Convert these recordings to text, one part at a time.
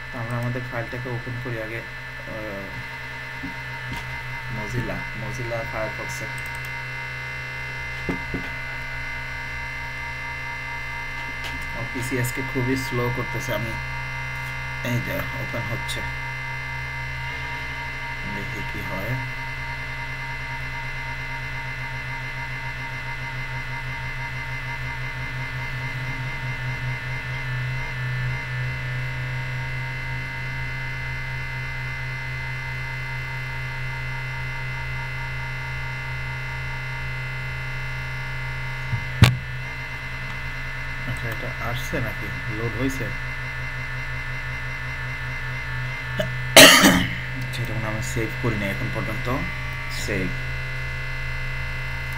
তো আমরা আমাদের ফাইলটাকে ওপেন করি আগে মজিলা ফায়ারফক্সে। পিসি আজকে খুবই স্লো করতেছে, আমি এই যে ওপেন হচ্ছে, দেখি কি হয়। আচ্ছা, এটা আসছে নাকি লোড হয়েছে? সেটা মনে আমি সেভ করি না এখন পর্যন্ত। সেভ,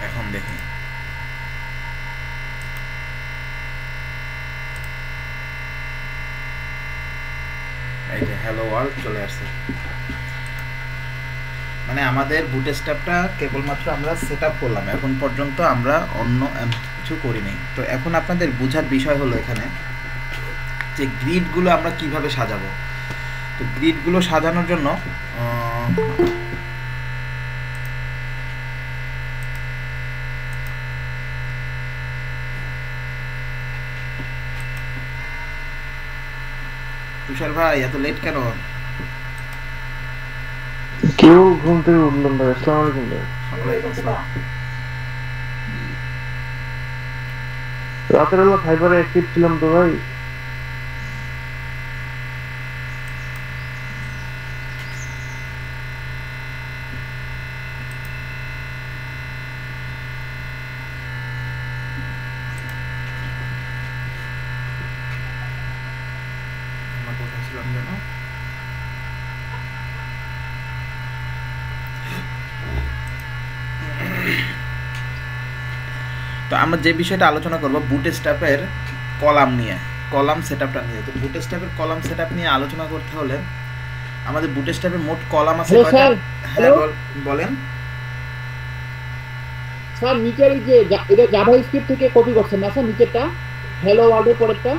এখন দেখি। এই যে হ্যালো ওয়ার্ল্ড চলে আসছে। মানে আমাদের বুটস্ট্র্যাপটা কেবলমাত্র আমরা সেট আপ করলাম, এখন পর্যন্ত আমরা অন্য কিছু করি নাই। তো এখন আপনাদের বোঝার বিষয় হলো এখানে যে গ্রিডগুলো আমরা কিভাবে সাজাবো। তো গ্রিডগুলো সাজানোর জন্য তুষার ভাই এত লেট কেন? কেউ ঘুম থেকে উঠলাম ভাই। আসসালামু আলাইকুম ভাই। ওয়ালাইকুম আসসালাম। রাতের বেলা ফাইবারে অ্যাক্টিভ ছিলাম তো ভাই। তো আমরা যে বিষয়টা আলোচনা করব বুটস্ট্র্যাপের কলাম নিয়ে, কলাম সেটআপটা নিয়ে। তো বুটস্ট্র্যাপের কলাম সেটআপ নিয়ে আলোচনা করতে হলে আমাদের বুটস্ট্র্যাপের মোট কলাম আছে কয়টা? হ্যাঁ বলেন স্যার। নিচের যে এটা জাভাস্ক্রিপ্ট থেকে কপি করছেন না স্যার? নিচেরটা হ্যালো ওয়ার্ল্ডের পরেরটা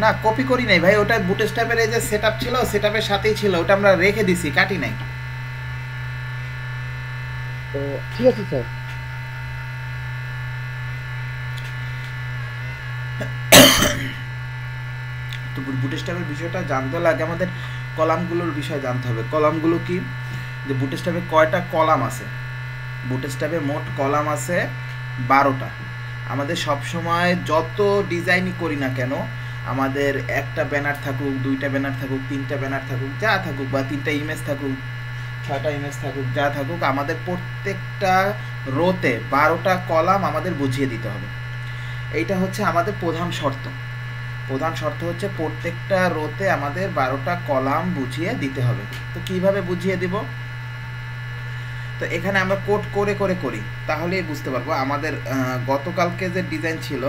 না, কপি করি নাই ভাই, ওটা বুটস্ট্র্যাপের এই যে সেটআপ ছিল, সেটআপের সাথেই ছিল, ওটা আমরা রেখে দিছি, কাটি নাই। তো ঠিক আছে স্যার। তো বুটস্ট্র্যাপের বিষয়টা জানতে হলে আগে আমাদের কলামগুলোর বিষয় জানতে হবে। কলামগুলো কি, যে বুটস্ট্র্যাপে কয়টা কলাম আছে? বুটস্ট্র্যাপে মোট কলাম আছে 12টা। আমাদের সব সময় যত ডিজাইনই করি না কেন, আমাদের একটা ব্যানার থাকুক, দুইটা ব্যানার থাকুক, তিনটা ব্যানার থাকুক, যা থাকুক, বা তিনটা ইমেজ থাকুক, 6টা ইমেজ থাকুক, যা থাকুক, আমাদের প্রত্যেকটা রোতে 12টা কলাম আমাদের বুঝিয়ে দিতে হবে। এইটা হচ্ছে আমাদের প্রধান শর্ত। প্রধান শর্ত হচ্ছে প্রত্যেকটা রোতে আমাদের 12টা কলাম বুঝিয়ে দিতে হবে। তো কিভাবে বুঝিয়ে দিব? তো এখানে আমরা কোড করে করে করি, তাহলেই বুঝতে পারবো। আমাদের গতকালকে যে ডিজাইন ছিল,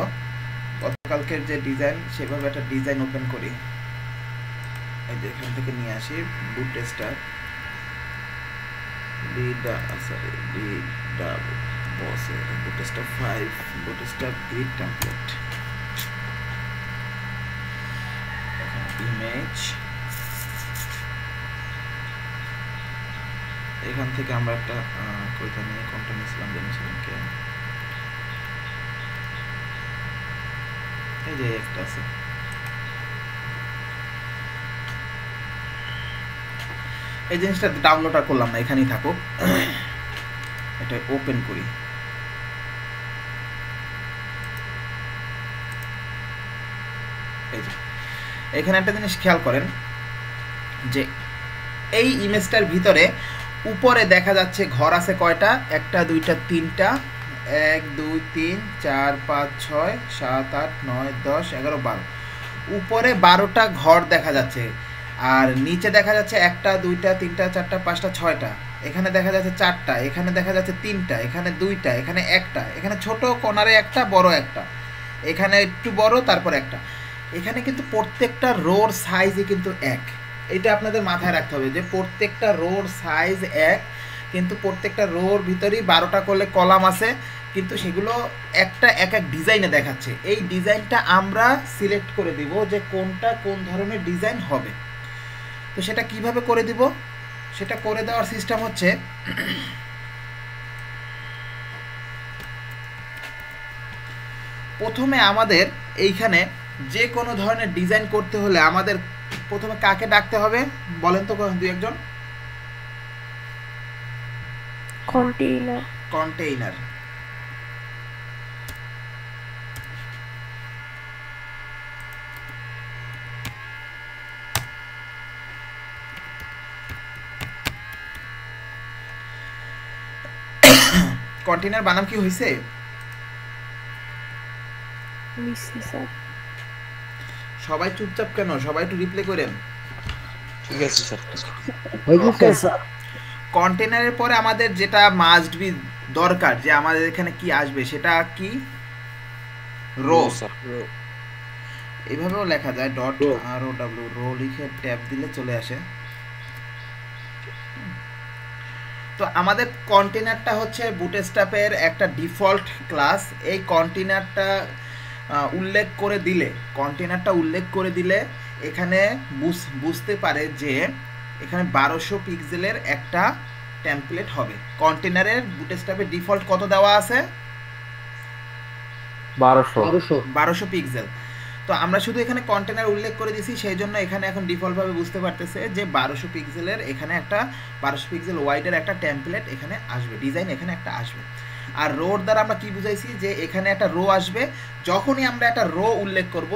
গতকালকের যে ডিজাইন, সেভাবে একটা ডিজাইন ওপেন করি। এই যে এখান থেকে নিয়ে আসি bootstrap bootstrap 5 bootstrap grid template, image. এখান থেকে আমরা একটা কইতা নিয়ে কোনটা নিয়েছিলাম জানিয়েছিলামকে, এই যে একটা আছে। এই জিনিসটা ডাউনলোড আর করলাম না, এখানেই থাকুক। এটা ওপেন করি। এই যে এখানে একটা জিনিস খেয়াল করেন যে এই ইমেজটার ভিতরে উপরে দেখা যাচ্ছে ঘর আছে কয়টা? 1 2 3 1 2 3 4 5 6 7 8 9 10 11 12। উপরে 12টা ঘর দেখা যাচ্ছে, আর নিচে দেখা যাচ্ছে 1 2 3 4 5 6টা। এখানে দেখা যাচ্ছে 4টা, এখানে দেখা যাচ্ছে 3টা, এখানে 2টা, এখানে 1টা, এখানে ছোট কোণারে একটা, বড় একটা, এখানে একটু বড়, তারপর একটা। এখানে কিন্তু প্রত্যেকটা রোর সাইজই কিন্তু এক। এটা আপনাদের মাথায় রাখতে হবে যে প্রত্যেকটা রোর সাইজ এক। কিন্তু প্রত্যেকটা রোর ভিতরেই 12টা করলে কলাম আছে, কিন্তু সেগুলো একটা এক এক ডিজাইনে দেখাচ্ছে। এই ডিজাইনটা আমরা সিলেক্ট করে দিব যে কোনটা কোন ধরনের ডিজাইন হবে। তো সেটা কিভাবে করে দিব, সেটা করে দেওয়ার সিস্টেম হচ্ছে প্রথমে আমাদের এইখানে যে কোনো ধরনের ডিজাইন করতে হলে আমাদের প্রথমে কাকে ডাকতে হবে বলেন তো দু একজন? কন্টেইনার। কন্টেইনার। কন্টেইনার বানাম কি হয়েছে? স্যার সবাই চুপচাপ কেন? সবাই একটু রিপ্লে করেন। ঠিক আছে স্যার। হয়েছে স্যার। কন্টেইনারের পরে আমাদের যেটা মাস্ট বি দরকার যে আমাদের এখানে কি আসবে সেটা কি? রো। স্যার এইভাবেও লেখা যায় ডট Row. আর ও ডাব্লিউ, রো লিখে ট্যাব দিলে চলে আসে। তো আমাদের কন্টেইনারটা হচ্ছে বুটস্ট্র্যাপের একটা ডিফল্ট ক্লাস। এই কন্টেইনারটা উল্লেখ করে দিলে এখানে বুঝতে পারে যে এখানে 1200 পিক্সেলের একটা টেমপ্লেট হবে। কন্টেইনারের বুটস্ট্র্যাপের ডিফল্ট কত দেওয়া আছে? 1200 পিক্সেল। তো আমরা শুধু এখানে কন্টেইনার উল্লেখ করে দিছি, সেই জন্য এখানে এখন ডিফল্টভাবে বুঝতে পারতেছে যে 1200 পিক্সেলের এখানে একটা 1200 পিক্সেল ওয়াইডের একটা টেমপ্লেট এখানে আসবে, ডিজাইন এখানে একটা আসবে। আর রোর দ্বারা আমরা কি বুঝাইছি যে এখানে একটা রো আসবে। যখনই আমরা একটা রো উল্লেখ করব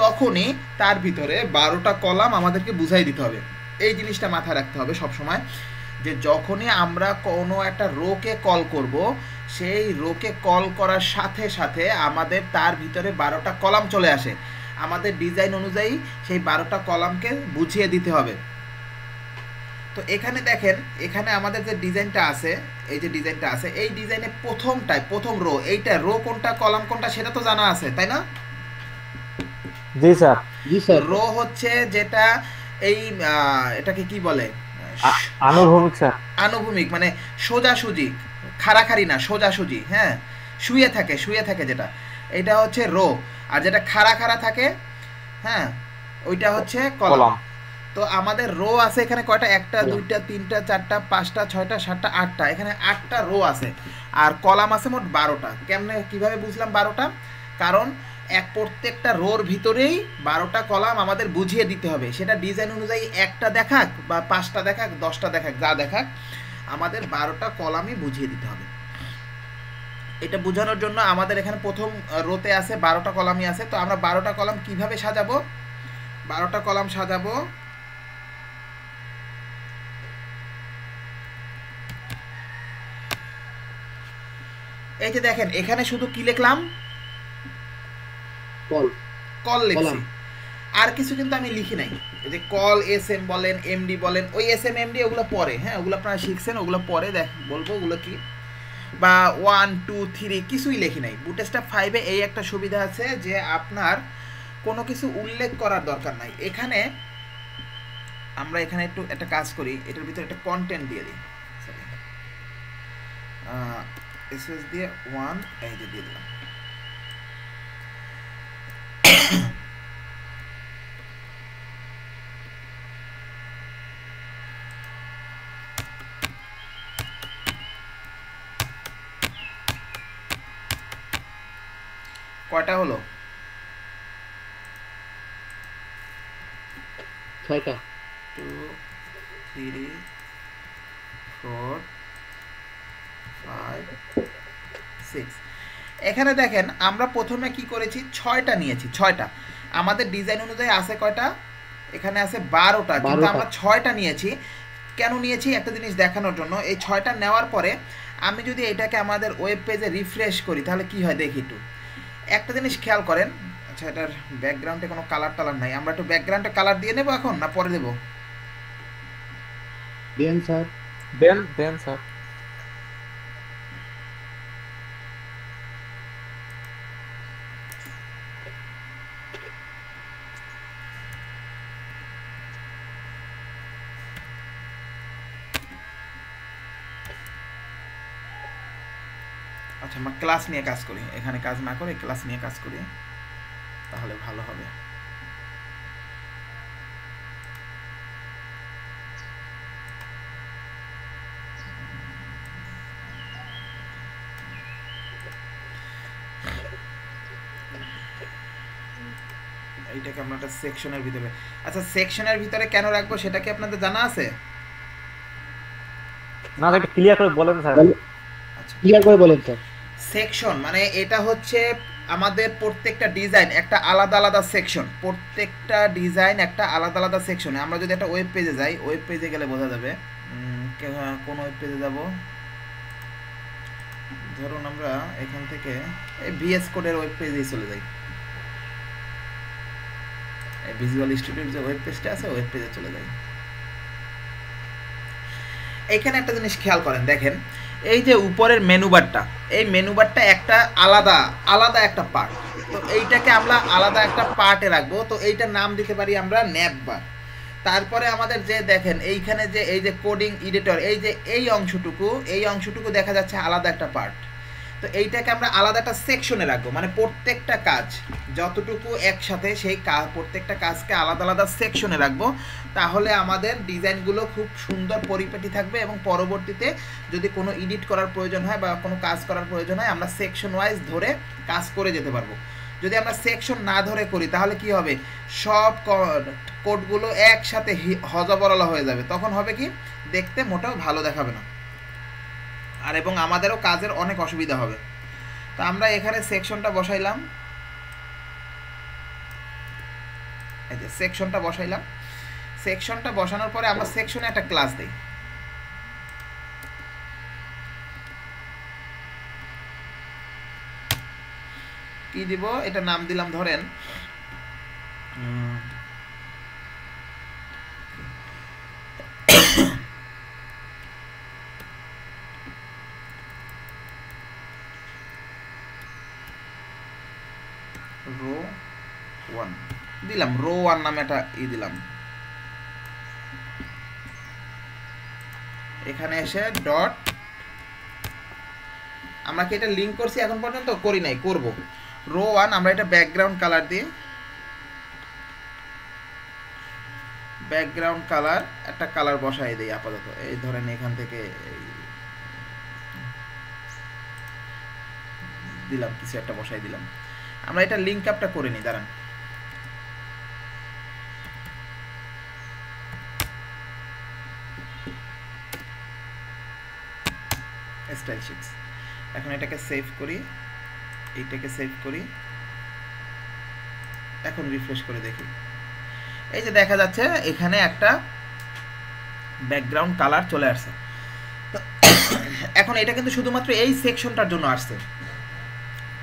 তখনই তার ভিতরে 12টা কলাম আমাদেরকে বুঝাই দিতে হবে। এই জিনিসটা মাথায় রাখতে হবে সব সময়, যে যখনই আমরা কোনো একটা রোকে কল করব সেই রোকে কল করার সাথে সাথে আমাদের তার ভিতরে 12টা কলাম চলে আসে। আমাদের ডিজাইন অনুযায়ী সেই 12টা কলামকে বুঝিয়ে দিতে হবে। তো এখানে দেখেন, এখানে আমাদের যে ডিজাইনটা আছে, এই যে ডিজাইনটা আছে, এই ডিজাইনে প্রথম রো, এইটা রো কোনটা কলাম কোনটা সেটা তো জানা আছে তাই না? জি স্যার। জি স্যার। রো হচ্ছে যেটা এই এটাকে কি বলে? আনুভূমিক স্যার। আনুভূমিক মানে সোজাসুজি, খাড়াখাড়ি না, সোজাসুজি। হ্যাঁ, শুয়ে থাকে যেটা, এটা হচ্ছে রো। আর যেটা খাড়া থাকে, হ্যাঁ, ওইটা হচ্ছে কলাম। তো আমাদের রো আছে এখানে কয়টা? 1 2 3 4 5 6 7 8টা, এখানে 8টা রো আছে। আর কলাম আছে মোট 12টা। কিভাবে বুঝলাম 12টা? কারণ প্রত্যেকটা রোর ভিতরেই 12টা কলাম আমাদের বুঝিয়ে দিতে হবে। সেটা ডিজাইন অনুযায়ী 1টা দেখাক বা 5টা দেখাক 10টা দেখাক, যা দেখাক আমাদের 12টা কলামই বুঝিয়ে দিতে হবে। এটা বোঝানোর জন্য আমাদের এখানে প্রথম রোতে আছে 12টা কলামই আছে। তো আমরা 12টা কলাম কিভাবে সাজাবো? 12টা কলাম সাজাবো এই যে দেখেন, এখানে শুধু কি লিখলাম? কল লিখছি, আর কিছু কিন্তু আমি লিখি নাই। এই যে কল এসএম বলেন, এমডি বলেন, ওই এসএম এমডি ওগুলো পরে, হ্যাঁ, ওগুলো আপনারা শিখছেন, ওগুলো পরে বলবো ওগুলো কি। বা 1 2 3 কিছুই লিখি নাই। বুটস্ট্র্যাপ 5-এ এই একটা সুবিধা আছে যে আপনার কোনো কিছু উল্লেখ করার দরকার নাই। এখানে আমরা একটু একটা কাজ করি, এটার ভিতরে একটা কন্টেন্ট দিয়ে দিই। এসএস দিয়ে 1 এই যে দিয়ে দিলাম। কয়টা হলো? 6টা। 2 3 4 5 6। এখানে দেখেন আমরা প্রথমে কি করেছি, 6টা নিয়েছি। 6টা আমাদের ডিজাইন অনুযায়ী আছে কয়টা? এখানে আছে 12টা, কিন্তু আমরা 6টা নিয়েছি। কেন নিয়েছি? একটা জিনিস দেখানোর জন্য। এই 6টা নেওয়ার পরে আমি যদি এটাকে আমাদের ওয়েব পেজে রিফ্রেশ করি তাহলে কি হয় দেখি একটু। একটা জিনিস খেয়াল করেন। আচ্ছা, এটার ব্যাকগ্রাউন্ডে কোনো কালার নাই, আমরা একটু ব্যাকগ্রাউন্ডে কালার দিয়ে নেবো এখন না পরে দেবো? দেন স্যার। দেন স্যার। আচ্ছা, আমরা ক্লাস নিয়ে কাজ করি, এখানে কাজ না করে ক্লাস নিয়ে কাজ করি, তাহলে ভালো হবে। এইটাকে আমরা একটা সেকশনের ভিতরে, আচ্ছা সেকশনের ভিতরে কেন রাখবো সেটা কি আপনাদের জানা আছে? না একটু ক্লিয়ার করে বলেন স্যার। আচ্ছা, ক্লিয়ার করে বলেন স্যার। সেকশন মানে এটা হচ্ছে আমাদের প্রত্যেকটা ডিজাইন একটা আলাদা আলাদা সেকশন, প্রত্যেকটা ডিজাইন একটা আলাদা আলাদা সেকশনে। আমরা যদি একটা ওয়েব পেজে যাই, ওয়েব পেজে গেলে বোঝা যাবে। কোন ওয়েব পেজে যাব? ধরুন আমরা এখান থেকে এই ভিএস কোডের ওয়েব পেজেই চলে যাই, ভিজুয়াল স্টুডিওর যে ওয়েব পেজটা আছে ওয়েব পেজে চলে যাই। এইখানে একটা জিনিস খেয়াল করেন, দেখেন এই যে উপরের মেনু বারটা, এই মেনু বারটা একটা আলাদা আলাদা একটা পার্ট, তো এইটাকে আমরা আলাদা একটা পার্টে রাখবো। তো এইটার নাম দিতে পারি আমরা ন্যাব বার। তারপরে আমাদের যে দেখেন এইখানে যে এই যে কোডিং এডিটর, এই যে এই অংশটুকু দেখা যাচ্ছে আলাদা একটা পার্ট, তো এইটাকে আমরা আলাদা একটা সেকশনে রাখবো। মানে প্রত্যেকটা কাজ যতটুকু একসাথে সেই প্রত্যেকটা কাজকে আলাদা আলাদা সেকশনে রাখবো, তাহলে আমাদের ডিজাইনগুলো খুব সুন্দর পরিপাটি থাকবে এবং পরবর্তীতে যদি কোনো এডিট করার প্রয়োজন হয় বা কোনো কাজ করার প্রয়োজন হয় আমরা সেকশন ওয়াইজ ধরে কাজ করে যেতে পারবো। যদি আমরা সেকশন না ধরে করি তাহলে কি হবে, সব কোডগুলো একসাথে হজবরলা হয়ে যাবে, তখন হবে কি দেখতে মোটেও ভালো দেখাবে না, আর এবং আমাদেরও কাজের অনেক অসুবিধা হবে। তো আমরা এখানে সেকশনটা বসাইলাম, এই যে সেকশনটা বসাইলাম। সেকশনটা বসানোর পরে আমরা সেকশনে একটা ক্লাস দেই। কি দিব, এটা নাম দিলাম ধরেন রো 1 দিলাম, রো 1 নামে একটা দিলাম। এখানে এসে ডট, আমরা কি এটা লিংক করছি এখন পর্যন্ত? করি নাই, করব। রো 1 আমরা এটা ব্যাকগ্রাউন্ড কালার দিই, ব্যাকগ্রাউন্ড কালার একটা কালার বসাই দেই আপাতত। এই ধরেন এখান থেকে দিলাম, কিছু একটা বসাই দিলাম। আমরা এটা লিংক আপটা করে নিই, দাঁড়ান। স্টাইল শিটস, এখন এটাকে সেভ করি, এইটাকে সেভ করি, এখন রিফ্রেশ করে দেখি। এই যে দেখা যাচ্ছে এখানে একটা ব্যাকগ্রাউন্ড কালার চলে আসছে। তো এখন এটা কিন্তু শুধুমাত্র এই সেকশনটার জন্য আসছে,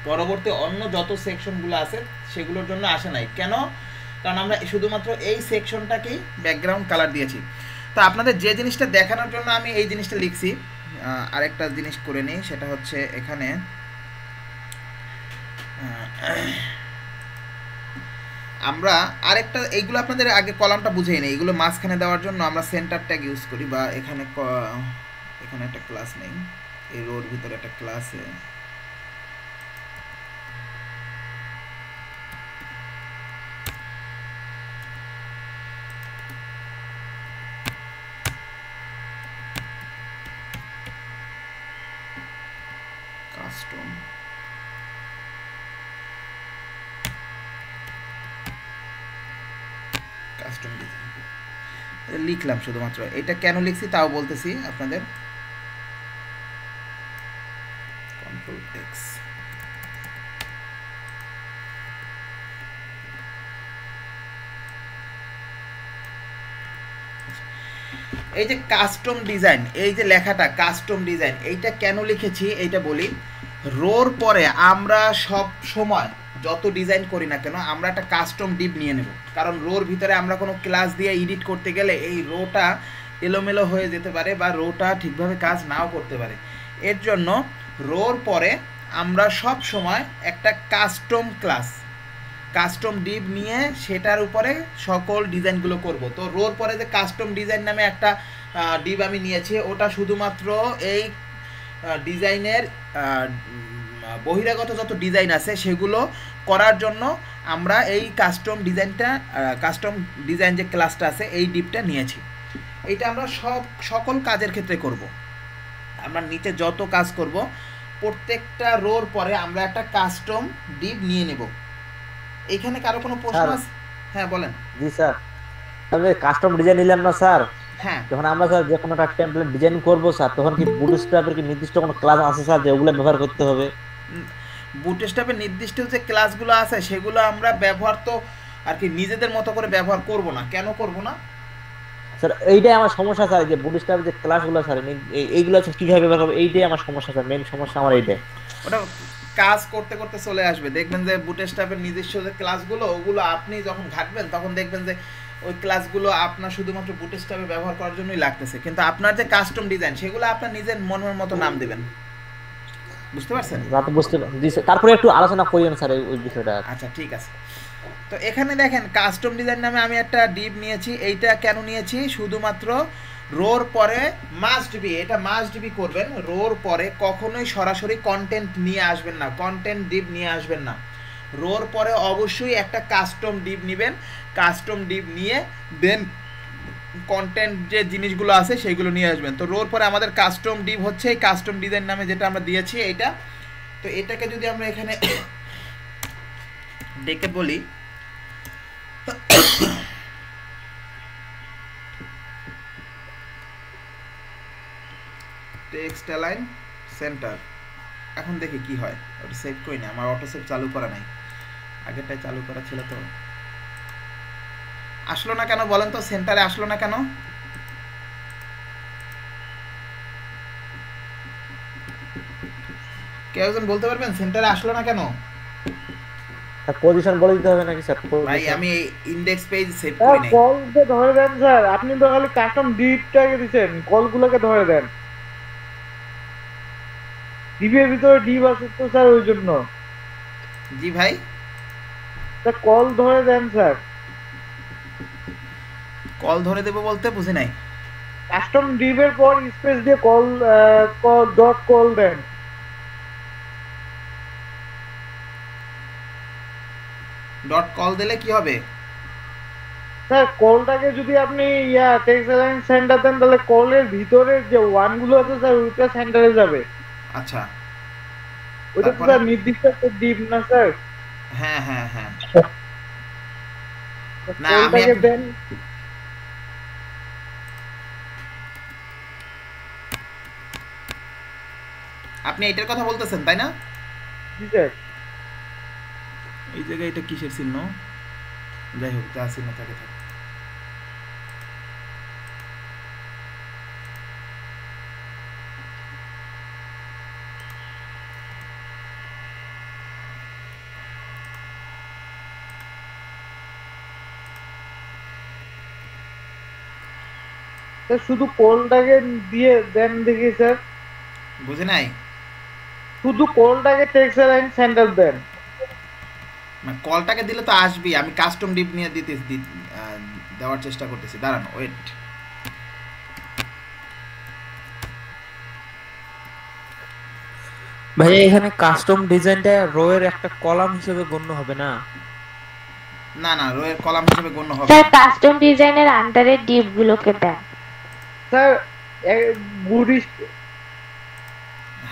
পরবর্তী অন্য যত সেকশনগুলো আছে সেগুলোর জন্য আসে নাই। কেন? কারণ আমরা শুধুমাত্র এই সেকশনটাকেই ব্যাকগ্রাউন্ড কালার দিয়েছি। তো আপনাদের যে জিনিসটা দেখানোর জন্য আমি এই জিনিসটা লিখছি, আরেকটা জিনিস করে নিই, সেটা হচ্ছে এখানে আমরা আরেকটা, এইগুলো আপনাদের আগে কলামটা বুঝেই নেই, এগুলো মাঝখানে দেওয়ার জন্য আমরা সেন্টার ট্যাগ ইউজ করি, বা এখানে এখানে একটা ক্লাস নেই, এই রোর ভিতরে একটা ক্লাসে কাস্টম লিখলাম শুধুমাত্র। এটা কেন লিখছি তাও বলতেছি আপনাদের, কন্ট্রোল এক্স। এই যে কাস্টম ডিজাইন, এই যে লেখাটা কাস্টম ডিজাইন, এইটা কেন লিখেছি এইটা বলি। রোর পরে আমরা সব সময় যত ডিজাইন করি না কেন আমরা একটা কাস্টম ডিভ নিয়ে নেব, কারণ রোর ভিতরে আমরা কোনো ক্লাস দিয়ে এডিট করতে গেলে এই রোটা এলোমেলো হয়ে যেতে পারে বা রোটা ঠিকভাবে কাজ নাও করতে পারে। এর জন্য রোর পরে আমরা সব সময় একটা কাস্টম ক্লাস, কাস্টম ডিভ নিয়ে সেটার উপরে সকল ডিজাইনগুলো করব। তো রোর পরে যে কাস্টম ডিজাইন নামে একটা ডিভ আমি নিয়েছি, ওটা শুধুমাত্র এই ডিজাইনের বহিরাগত যত ডিজাইন আছে সেগুলো করার জন্য আমরা এই কাস্টম ডিজাইন যে ক্লাসটা আছে এই ডিপটা নিয়েছি। এইটা আমরা সকল কাজের ক্ষেত্রে করব। আমরা নিচে যত কাজ করব প্রত্যেকটা রোর পরে আমরা একটা কাস্টম ডিপ নিয়ে নেব। এইখানে কারো কোনো প্রশ্ন স্যার। আছে? হ্যাঁ বলেন। জি স্যার, তবে কাস্টম ডিজাইন নিলাম না স্যার, হ্যাঁ, যখন আমরা স্যার যে কোনো একটা টেমপ্লেট ডিজাইন করব স্যার, তখন কি বুটস্ট্র্যাপের কি নির্দিষ্ট কোনো ক্লাস আছে স্যার যে ওগুলো ব্যবহার করতে হবে? বুটস্ট্র্যাপের নির্দিষ্ট যে ক্লাসগুলো আছে সেগুলো আমরা ব্যবহার তো আর কি নিজেদের মতো করে ব্যবহার করব না। কেন করব না? স্যার এইটাই আমার সমস্যা স্যার, যে বুটস্ট্র্যাপের যে ক্লাসগুলো স্যার এইগুলো স্যার কিভাবে ব্যবহার করবো, এইটাই আমার সমস্যা স্যার, মেইন সমস্যা আমার এইটাই। ওটা কাজ করতে করতে চলে আসবে, দেখবেন যে বুটস্ট্র্যাপের নিজস্ব যে ক্লাসগুলো ওগুলো আপনি যখন ঘাটবেন তখন দেখবেন যে ওই ক্লাসগুলো আপনার শুধুমাত্র বুটস্ট্র্যাপে ব্যবহার করার জন্যই লাগতেছে, কিন্তু আপনার যে কাস্টম ডিজাইন সেগুলো আপনার নিজের মনের মতো নাম দেবেন। বুঝতে পারছেন? রাত বুঝতে জি স্যার, তারপরে একটু আলোচনা করিয়েন স্যার ওই বিষয়টা। আচ্ছা ঠিক আছে। তো এখানে দেখেন কাস্টম ডিজাইন নামে আমি একটা ডিপ নিয়েছি। এইটা কেন নিয়েছি? শুধুমাত্র রোর পরে মাস্ট বি, এটা মাস্ট বি করবেন, রোর পরে কখনোই সরাসরি কন্টেন্ট নিয়ে আসবেন না, কন্টেন্ট ডিপ নিয়ে আসবেন না। রোর পরে অবশ্যই একটা কাস্টম ডিপ নেবেন, কাস্টম ডিপ নিয়ে দেন কন্টেন্ট যে জিনিসগুলো আছে সেইগুলো নিয়ে আসবেন। তো রোর পরে আমাদের কাস্টম ডিপ হচ্ছে এই কাস্টম ডিজাইন নামে যেটা আমরা দিয়েছি এইটা। তো এটাকে যদি আমরা এখানে ডেকে বলি, টেক্সট অ্যালাইন সেন্টার। এখন দেখি কি হয়। ওটা সেভ করি না, আমার অটো সেভ চালু করা নাই, আগেরটাই চালু করা ছিল। তো আসলো না কেন বলেন তো? সেন্টারে আসলো না কেন? কেউ একজন বলতে পারবেন সেন্টারে আসলো না কেন? স্যার পজিশন বলে দিতে হবে নাকি স্যার? ভাই আমি ইন্ডেক্স পেজ সেভ স্যার করি নাই। কলকে ধরে দেন স্যার, আপনি তো খালি কাস্টম ডিপটাকে দিচ্ছেন, কলগুলোকে ধরে দেন। ডিপের ভিতরে ডিপ আছে তো স্যার, ওই জন্য জি ভাই, স্যার কল ধরে দেন স্যার। কল ধরে দেবো বলতে বুঝি নাই। কাস্টম ডিপের পর স্পেস দিয়ে কল ডট কল দেন। ডট কল দিলে কি হবে? স্যার কলটাকে যদি আপনি টেক্সট অ্যালাইন সেন্টার দেন, তাহলে কলের ভিতরে যে ওয়ান গুলো আছে স্যার ওইটা সেন্টারে যাবে। আচ্ছা, ওইটা তো তারপরে? স্যার নির্দিষ্ট একটা ডিপ না স্যার। হ্যাঁ হ্যাঁ হ্যাঁ। না আমি কলটাকে দেন। আপনি এটার কথা বলতেছেন তাই না? জি স্যার। এই জায়গায় এটা কিসের চিহ্ন? যাই হোক, যা চিহ্ন থাকে থাকে। স্যার শুধু কলটাকে দিয়ে দেন দেখি স্যার, বুঝি নাই। শুধু কলটাকে টেক্সট অ্যালাইন সেন্টার দেন। মানে কলটাকে দিলে তো আসবেই, আমি কাস্টম ডিপ নিয়ে দেওয়ার চেষ্টা করতেছি, দাঁড়ান ওয়েট। ভাই এখানে কাস্টম ডিজাইনটা রো এর একটা কলাম হিসেবে গণ্য হবে না? না না, রোয়ের কলাম হিসেবে গণ্য হবে স্যার না। কাস্টম ডিজাইনের আন্ডারে ডিপ গুলোকে দেন। স্যার বুডিস্ট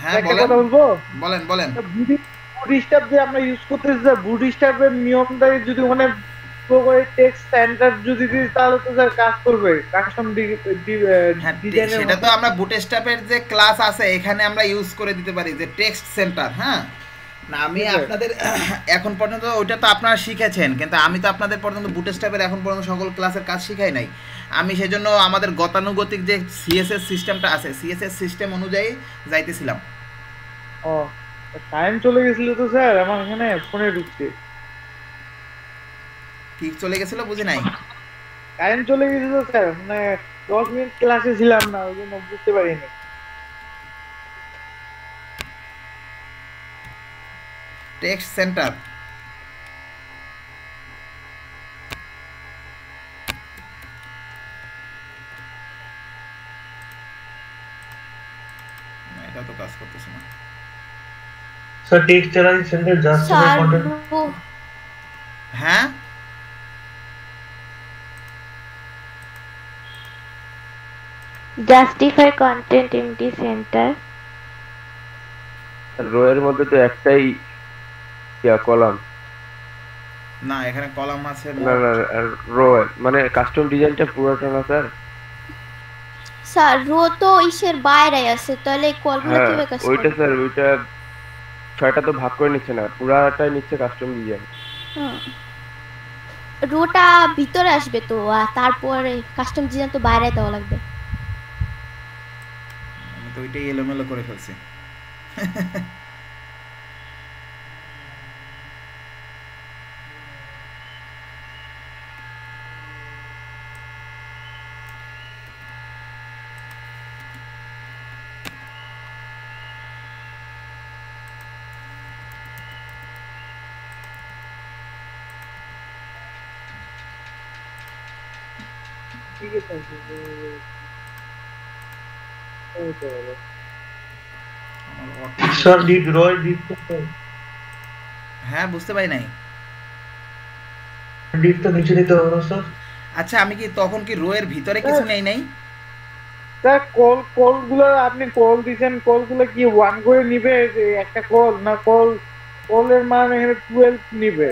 হ্যাঁ একটা বলেন কথা বলবো, বলেন বলেন। বুটস্ট্র্যাপ যে আমরা ইউজ করতেছি স্যার, বুটস্ট্র্যাপের নিয়মটাকে যদি ওখানে টেক্সট সেন্টার যদি দিই তাহলে তো স্যার কাজ করবে কাস্টম হ্যাঁ ডিজাইনের সেটা মতো। তো আমরা বুটস্ট্র্যাপের যে ক্লাস আছে এখানে আমরা ইউজ করে দিতে পারি যে টেক্সট সেন্টার। হ্যাঁ না, আমি জি, স্যার। আপনাদের এখন পর্যন্ত ওইটা তো আপনারা শিখেছেন, কিন্তু আমি তো আপনাদের পর্যন্ত বুটস্ট্র্যাপের এখন পর্যন্ত সকল ক্লাসের কাজ শিখাই নাই। আমি সেজন্য আমাদের গতানুগতিক যে সিএসএস সিস্টেমটা আছে সিএসএস সিস্টেম অনুযায়ী যাইতেছিলাম। ও টাইম চলে গেছিল তো স্যার, আমার এখানে ফোনে ঢুকছে। কি চলে গেছিল বুঝি নাই। কারেন্ট চলে গেছিল স্যার, মানে 10 মিনিট ক্লাসে ছিলাম না, ওই জন্য বুঝতে পারিনি। টেক্সট সেন্টার এটা তো কাজ করতেছে না। Sir texturize centre justify sir content হ্যাঁ justify content empty centre. Row এর মধ্যে তো একটাই কলাম। না এখানে কলাম আছে না না রো মানে কাস্টম ডিজাইনটা পুরোটা না স্যার। স্যার রো তো ইসের বাইরে আছে, তাহলে কলগুলো হ্যাঁ কিভাবে কাজ ওইটা করবে? স্যার ওইটা 6টা তো ভাগ করে নিচ্ছে না, পুরাটাই নিচ্ছে কাস্টম ডিজাইন। রোটা ভিতরে আসবে তো, আর তারপরে কাস্টম ডিজাইন তো বাইরে দেওয়া লাগবে। আমি তো ওইটাই এলোমেলো করে ফেলছি। ঠিক আছে স্যার ডিড রয় ডিড হ্যাঁ বুঝতে পারি নাই। ডিড তো নিচে দিতে হবে না স্যার। আচ্ছা আমি কি তখন কি রো এর ভিতরে কিছু নেই নাই? স্যার কলগুলো আপনি কল দিয়েছেন, কলগুলো কি ওয়ান করে নিবে যে একটা কল, না কলের মান এখানে 12 নিবে?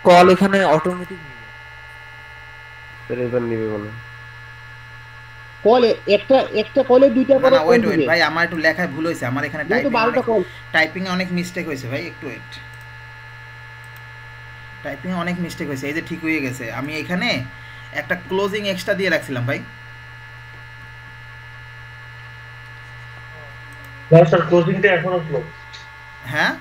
কল এখানে অটোমেটিক নিবে। স্যার এবার নিবে বলে কল একটা কলে দুইটা না করে না কল ওয়েট দিবে। ভাই আমার একটু লেখায় ভুল হয়েছে, আমার এখানে যেহেতু 12টা কল। টাইপিং এ অনেক মিস্টেক হয়েছে ভাই, একটু ওয়েট। টাইপিং এ অনেক মিস্টেক হয়েছে, এই যে ঠিক হয়ে গেছে। আমি এখানে একটা ক্লোজিং এক্সট্রা দিয়ে রাখছিলাম ভাই। হ্যাঁ স্যার ক্লোজিংটা এখনো ক্লোজ। হ্যাঁ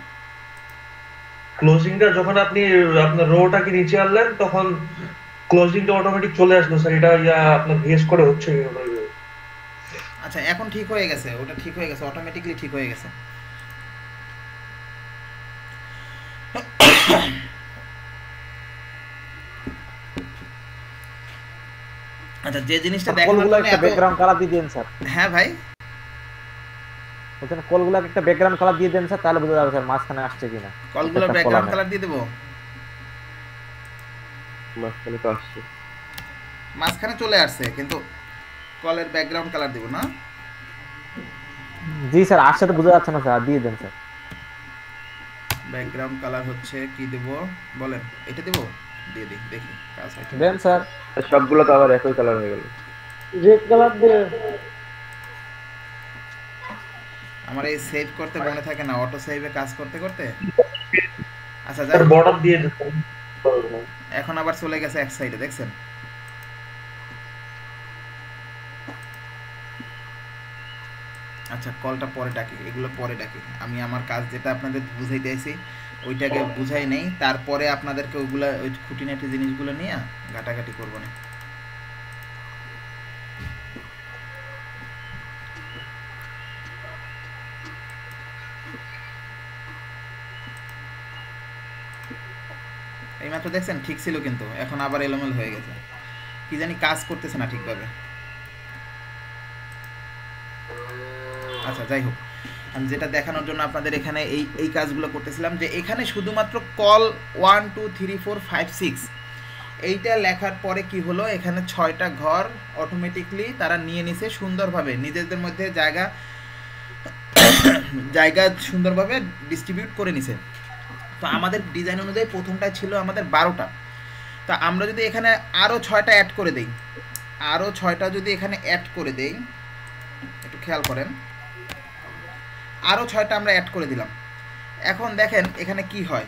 ক্লোজিংটা যখন আপনি আপনার রোটাকে নিচে আনলেন তখন ক্লোজিংটা অটোমেটিক চলে আসলো স্যার। এটা আপনার গেস করে হচ্ছে। আচ্ছা এখন ঠিক হয়ে গেছে, ওটা ঠিক হয়ে গেছে, অটোমেটিকলি ঠিক হয়ে গেছে। আচ্ছা যে জিনিসটা দেখানোর কলগুলো জন্য একটা এত ব্যাকগ্রাউন্ড কালার দিয়ে দেন স্যার। হ্যাঁ ভাই ওখানে কলগুলো একটা ব্যাকগ্রাউন্ড কালার দিয়ে দেন স্যার, তাহলে বোঝা যাবে স্যার মাঝখানে আসছে কিনা। কলগুলোর একটা ব্যাকগ্রাউন্ড কলামে। কালার দিয়ে দেবো। মাঝখানে তো আসছে। মাঝখানে চলে আসছে কিন্তু কলের ব্যাকগ্রাউন্ড কালার দেব না। জি স্যার আসছে তো বোঝা যাচ্ছে না স্যার, দিয়ে দেন স্যার। ব্যাকগ্রাউন্ড কালার হচ্ছে কি দেব বলেন? এটা দেব, দিয়ে দিই দেখি কাজ হয় দেন স্যার। সবগুলো তো আবার একই কালার হয়ে গেল। রেড কালার দিয়ে আমার এই সেভ করতে মনে থাকে না, অটো সেভে কাজ করতে করতে। আচ্ছা যাই স্যার বর্ডার দিয়ে এখন আবার চলে গেছে এক সাইডে, দেখছেন? আচ্ছা কলটা পরে ডাকি, এগুলো পরে ডাকি। আমি আমার কাজ যেটা আপনাদের বুঝাইতে আইছি ওইটাকে বুঝাই নেই, তারপরে আপনাদেরকে ওইগুলা ওই খুঁটিনাটি জিনিসগুলো নিয়ে ঘাটাঘাটি করবো না। এইমাত্র দেখছেন ঠিক ছিল, কিন্তু এখন আবার এলোমেল হয়ে গেছে, কি জানি কাজ করতেছে না ঠিকভাবে। আচ্ছা যাই হোক, আমি যেটা দেখানোর জন্য আপনাদের এখানে এই কাজগুলো করতেছিলাম, যে এখানে শুধুমাত্র কল 1 2 3 4 5 6 এইটা লেখার পরে কি হলো, এখানে 6টা ঘর অটোমেটিকলি তারা নিয়ে নিছে সুন্দরভাবে, নিজেদের মধ্যে জায়গা সুন্দরভাবে ডিস্ট্রিবিউট করে নিছে। তো আমাদের ডিজাইন অনুযায়ী প্রথমটাই ছিল আমাদের 12টা। তা আমরা যদি এখানে আরও 6টা অ্যাড করে দেই, আরও 6টা যদি এখানে অ্যাড করে দেই, একটু খেয়াল করেন, আরও 6টা আমরা অ্যাড করে দিলাম। এখন দেখেন এখানে কি হয়,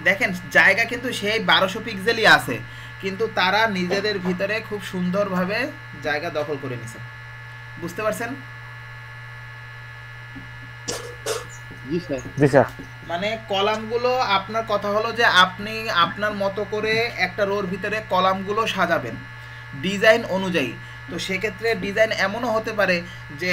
দেখেন জায়গা কিন্তু সেই 1200 পিক্সেলই আছে, কিন্তু তারা নিজেদের ভিতরে খুব সুন্দরভাবে জায়গা দখল করে নিছে। বুঝতে পারছেন? জি স্যার। মানে কলামগুলো, আপনার কথা হলো যে আপনি আপনার মতো করে একটা রোর ভিতরে কলামগুলো সাজাবেন ডিজাইন অনুযায়ী। তো সেক্ষেত্রে ডিজাইন এমনও হতে পারে যে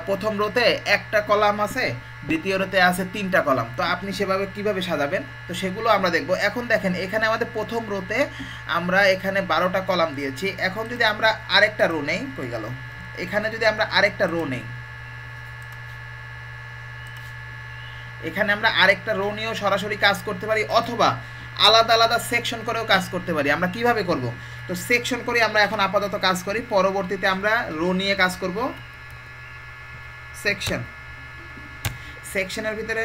প্রথম রোতে একটা কলাম আছে, দ্বিতীয় রোতে আছে 3টা কলাম, তো আপনি সেভাবে কিভাবে সাজাবেন, তো সেগুলো আমরা দেখব। এখন দেখেন এখানে আমাদের প্রথম রোতে আমরা এখানে 12টা কলাম দিয়েছি। এখন যদি আমরা আরেকটা রো নেই, কই গেল, এখানে যদি আমরা আরেকটা রো নেই, এখানে আমরা আরেকটা রো নিয়েও সরাসরি কাজ করতে পারি, অথবা আলাদা আলাদা সেকশন করেও কাজ করতে পারি। আমরা কিভাবে করব? তো সেকশন করে আমরা এখন আপাতত কাজ করি, পরবর্তীতে আমরা রো নিয়ে কাজ করব। সেকশনের ভিতরে